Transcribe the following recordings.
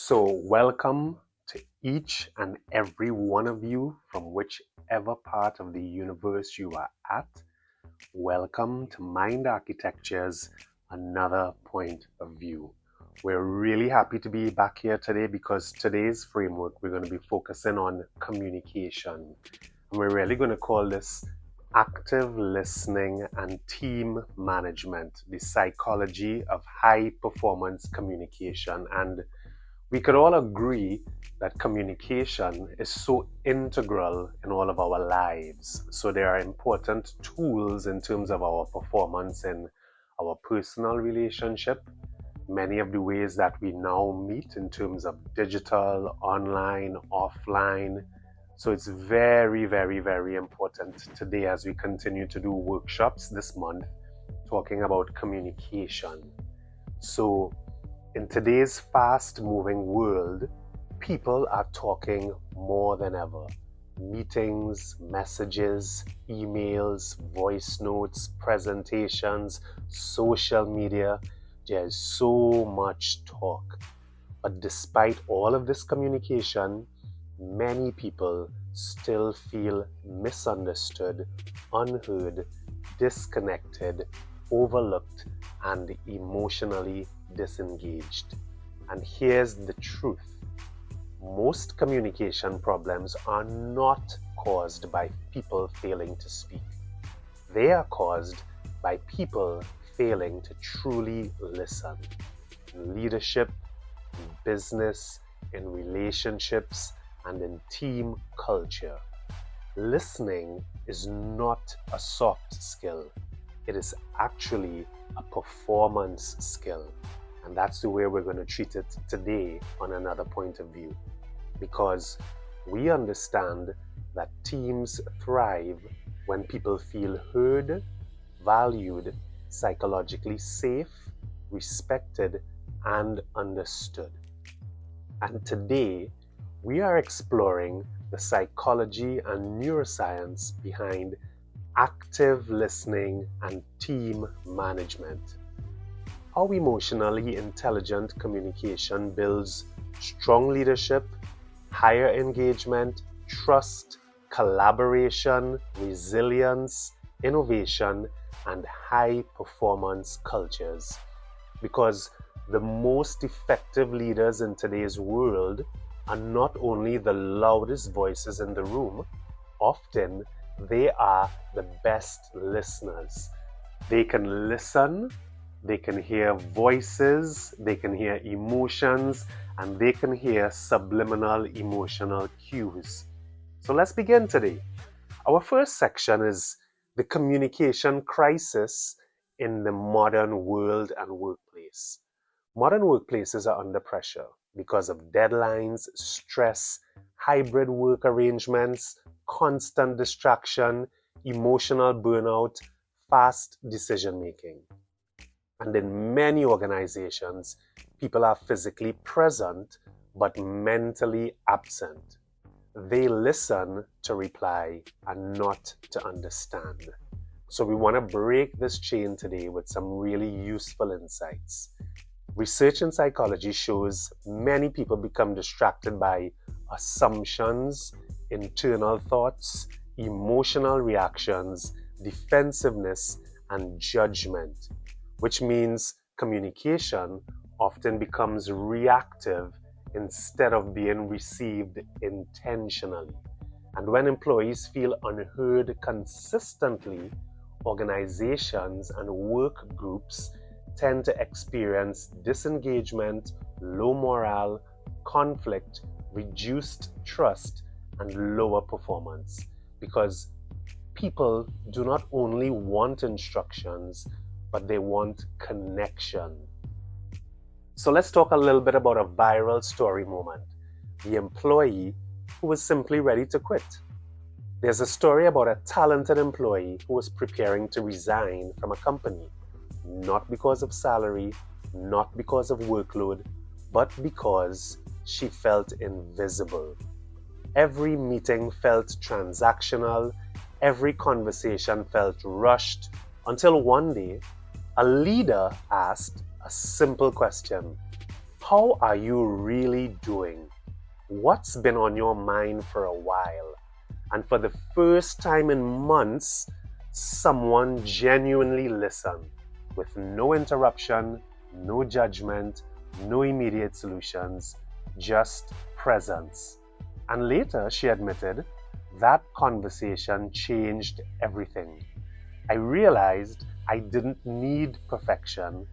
So, welcome to each and every one of you from whichever part of the universe you are at. Welcome to Mind Architecture's Another Point of View. We're really happy to be back here today because today's framework we're going to be focusing on communication. And we're really going to call this active listening and team management, the psychology of high performance communication. And we could all agree that communication is so integral in all of our lives. So there are important tools in terms of our performance in our personal relationship, many of the ways that we now meet in terms of digital, online, offline. So it's very, very, very important today as we continue to do workshops this month talking about communication. So in today's fast-moving world, people are talking more than ever. Meetings, messages, emails, voice notes, presentations, social media, there's so much talk. But despite all of this communication, many people still feel misunderstood, unheard, disconnected, overlooked, and emotionally disengaged. And here's the truth. Most communication problems are not caused by people failing to speak. They are caused by people failing to truly listen. In leadership, in business, in relationships, and in team culture. Listening is not a soft skill. It is actually a performance skill. And that's the way we're going to treat it today on Another Point of View. Because we understand that teams thrive when people feel heard, valued, psychologically safe, respected, and understood. And today, we are exploring the psychology and neuroscience behind active listening and team management. How emotionally intelligent communication builds strong leadership, higher engagement, trust, collaboration, resilience, innovation, and high performance cultures. Because the most effective leaders in today's world are not only the loudest voices in the room, often they are the best listeners. They can listen, they can hear voices, they can hear emotions, and they can hear subliminal emotional cues. So let's begin today. Our first section is the communication crisis in the modern world and workplace. Modern workplaces are under pressure because of deadlines, stress, hybrid work arrangements, constant distraction, emotional burnout, fast decision making. And in many organizations, people are physically present but mentally absent. They listen to reply and not to understand. So we want to break this chain today with some really useful insights. Research in psychology shows many people become distracted by assumptions, internal thoughts, emotional reactions, defensiveness, and judgment, which means communication often becomes reactive instead of being received intentionally. And when employees feel unheard consistently, organizations and work groups tend to experience disengagement, low morale, conflict, reduced trust, and lower performance. Because people do not only want instructions, but they want connection. So let's talk a little bit about a viral story moment. The employee who was simply ready to quit. There's a story about a talented employee who was preparing to resign from a company. Not because of salary, not because of workload, but because she felt invisible. Every meeting felt transactional, every conversation felt rushed, until one day, a leader asked a simple question: How are you really doing? What's been on your mind for a while? And for the first time in months, someone genuinely listened with no interruption, no judgment, no immediate solutions, just presence. And later she admitted that conversation changed everything. I realized I didn't need perfection,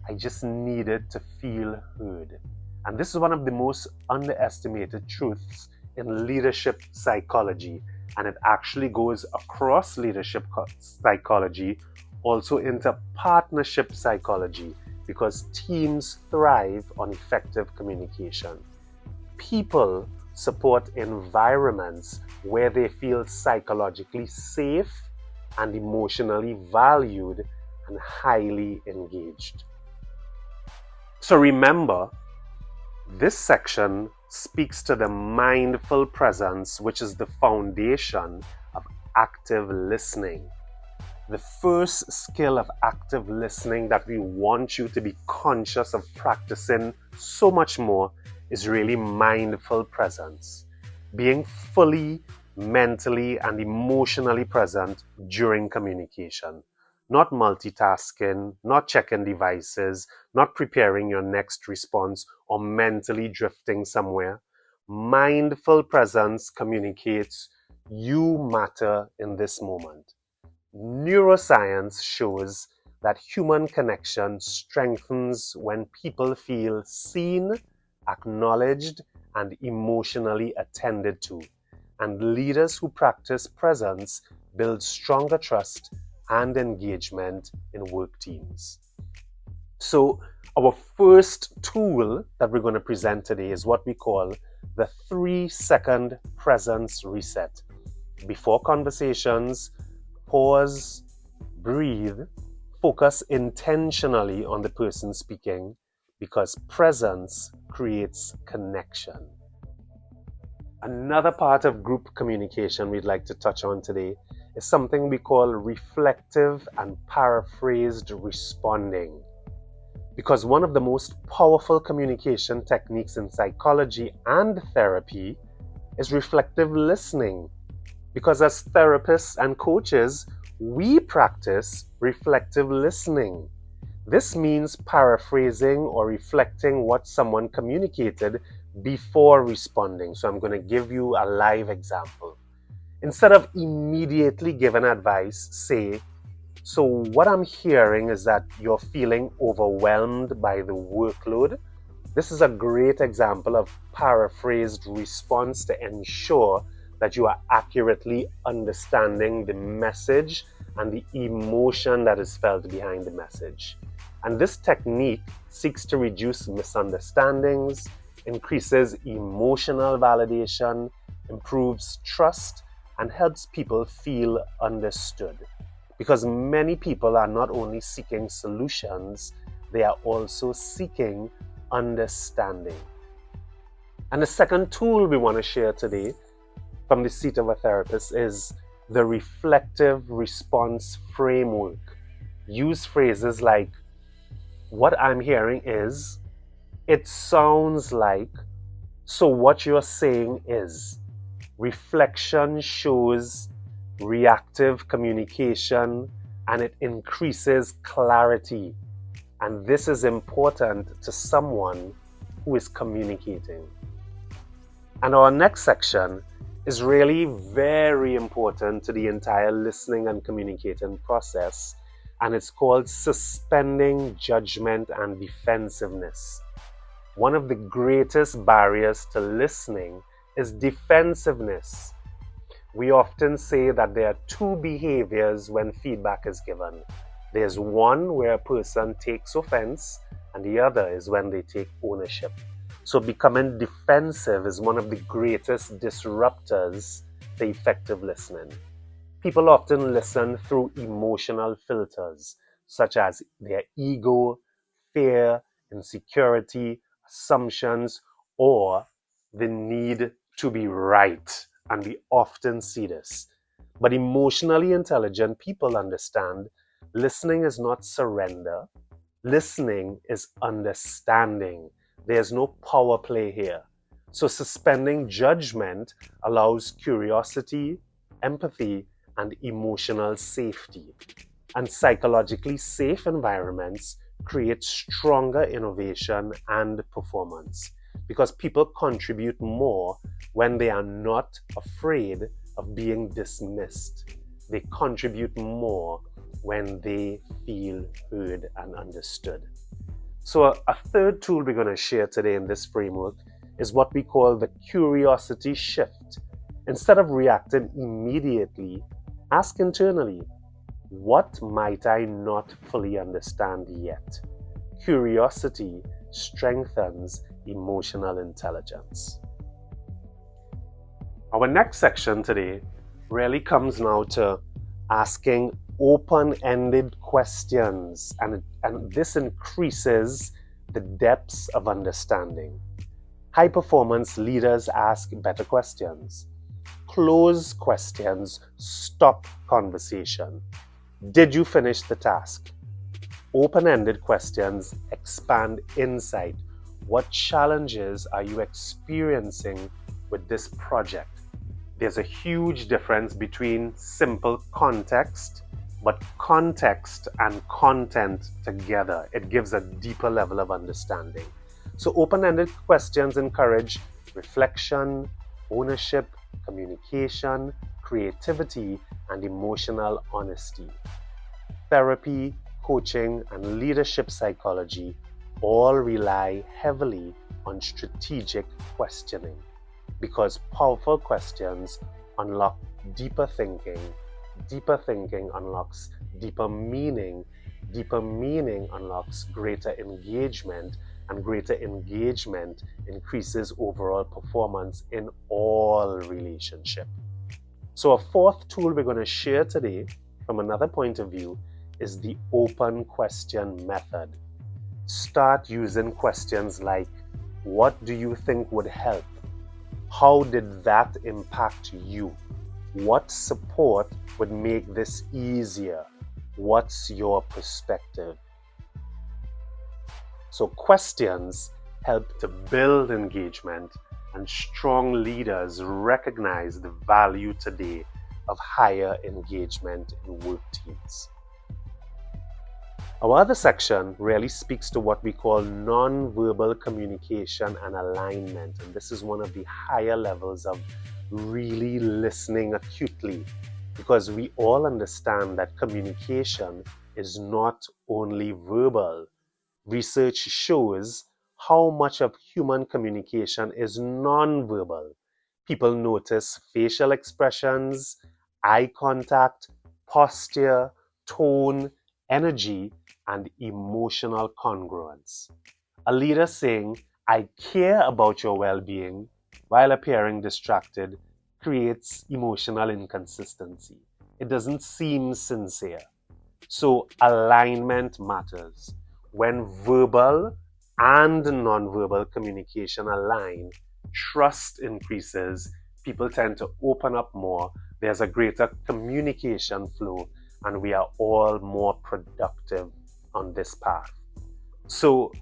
I just needed to feel heard. And this is one of the most underestimated truths in leadership psychology. And it actually goes across leadership psychology, also into partnership psychology, because teams thrive on effective communication. People support environments where they feel psychologically safe and emotionally valued and highly engaged. So remember, this section speaks to the mindful presence, which is the foundation of active listening. The first skill of active listening that we want you to be conscious of practicing so much more is really mindful presence. Being fully, mentally, and emotionally present during communication. Not multitasking, not checking devices, not preparing your next response, or mentally drifting somewhere. Mindful presence communicates you matter in this moment. Neuroscience shows that human connection strengthens when people feel seen, acknowledged, and emotionally attended to. And leaders who practice presence build stronger trust and engagement in work teams. So, our first tool that we're going to present today is what we call the 3-second presence reset. Before conversations, pause, breathe, focus intentionally on the person speaking, because presence creates connection. Another part of group communication we'd like to touch on today is something we call reflective and paraphrased responding. Because one of the most powerful communication techniques in psychology and therapy is reflective listening. Because as therapists and coaches, we practice reflective listening. This means paraphrasing or reflecting what someone communicated before responding. So I'm going to give you a live example. Instead of immediately giving advice, say, "So what I'm hearing is that you're feeling overwhelmed by the workload." This is a great example of paraphrased response to ensure that you are accurately understanding the message and the emotion that is felt behind the message. And this technique seeks to reduce misunderstandings, increases emotional validation, improves trust, and helps people feel understood. Because many people are not only seeking solutions, they are also seeking understanding. And the second tool we want to share today from the seat of a therapist is the reflective response framework. Use phrases like, "What I'm hearing is," "It sounds like," "So what you're saying is." Reflection shows reactive communication and it increases clarity. And this is important to someone who is communicating. And our next section is really very important to the entire listening and communicating process, and it's called suspending judgment and defensiveness. One of the greatest barriers to listening is defensiveness. We often say that there are two behaviors when feedback is given. There's one where a person takes offense, and the other is when they take ownership. So becoming defensive is one of the greatest disruptors to effective listening. People often listen through emotional filters, such as their ego, fear, insecurity, assumptions, or the need to be right. And we often see this. But emotionally intelligent people understand listening is not surrender. Listening is understanding. There's no power play here. So suspending judgment allows curiosity, empathy, and emotional safety. And psychologically safe environments create stronger innovation and performance because people contribute more when they are not afraid of being dismissed. They contribute more when they feel heard and understood. So a third tool we're going to share today in this framework is what we call the curiosity shift. Instead of reacting immediately, ask internally, what might I not fully understand yet? Curiosity strengthens emotional intelligence. Our next section today really comes now to asking open-ended questions, and this increases the depths of understanding. High-performance leaders ask better questions. Closed questions stop conversation. Did you finish the task? Open-ended questions expand insight. What challenges are you experiencing with this project? There's a huge difference between simple context, but context and content together. It gives a deeper level of understanding. So open-ended questions encourage reflection, ownership, communication, creativity, and emotional honesty. Therapy, coaching, and leadership psychology all rely heavily on strategic questioning because powerful questions unlock deeper thinking. Deeper thinking unlocks deeper meaning unlocks greater engagement, and greater engagement increases overall performance in all relationships. So a fourth tool we're going to share today from another point of view is the open question method. Start using questions like, what do you think would help? How did that impact you? What support would make this easier? What's your perspective? So questions help to build engagement, and strong leaders recognize the value today of higher engagement in work teams. Our other section really speaks to what we call non-verbal communication and alignment, and this is one of the higher levels of really listening acutely, because we all understand that communication is not only verbal. Research shows how much of human communication is non-verbal. People notice facial expressions, eye contact, posture, tone, energy, and emotional congruence. A leader saying, I care about your well-being, while appearing distracted, creates emotional inconsistency. It doesn't seem sincere. So alignment matters. When verbal and non-verbal communication align, trust increases, people tend to open up more, there's a greater communication flow, and we are all more productive on this path. So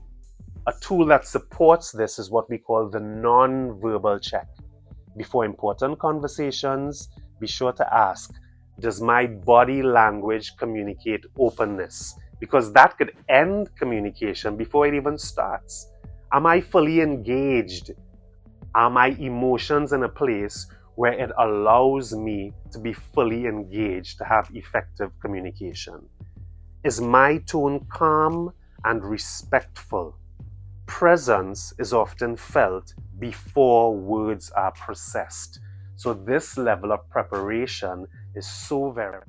a tool that supports this is what we call the non-verbal check. Before important conversations, be sure to ask, does my body language communicate openness? Because that could end communication before it even starts. Am I fully engaged? Are my emotions in a place where it allows me to be fully engaged to have effective communication? Is my tone calm and respectful? Presence is often felt before words are processed. So this level of preparation is so very